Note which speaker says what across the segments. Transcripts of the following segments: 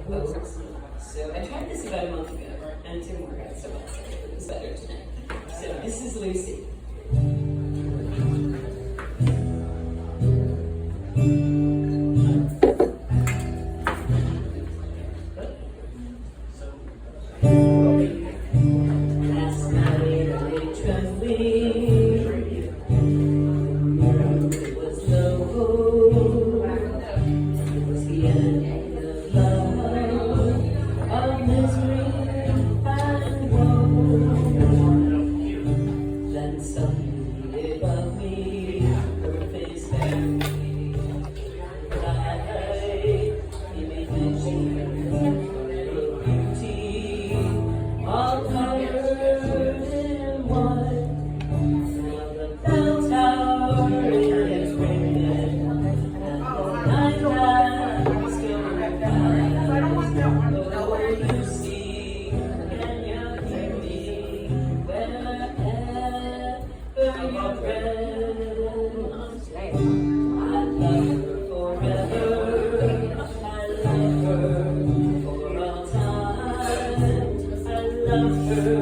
Speaker 1: pose. So I tried this about a month ago, and it didn't work out so well. So it was better today. So this is Lucy. Last night I lay trembling. It was no hope. It was the end of love, of misery and woe. Then suddenly above me, her face stared me. Light, imaging her beauty, all covered in white. Now the bell tower is ringing, and the night has gone by. Oh, Lucy, can you hear me? Wherever you read, I love her forever. I love her for all time. I love her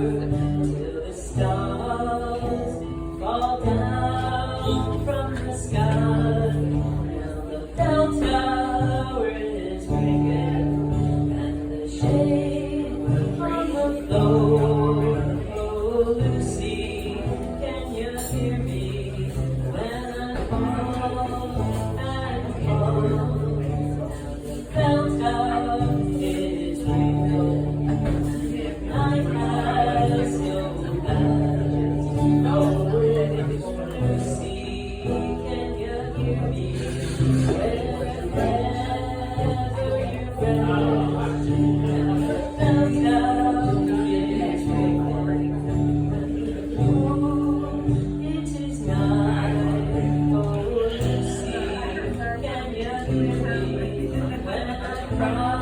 Speaker 1: till the stars fall down from the sky. Now the bell tower is ringing, and the shade on the floor. Oh, Lucy, can you hear me when I call and call? Now the bell tower is ringing, and night has gone by. Oh, Lucy, can you hear me wherever you rest? Now the bell tower is ringing. It is night. Oh, Lucy, can you hear me when I cry?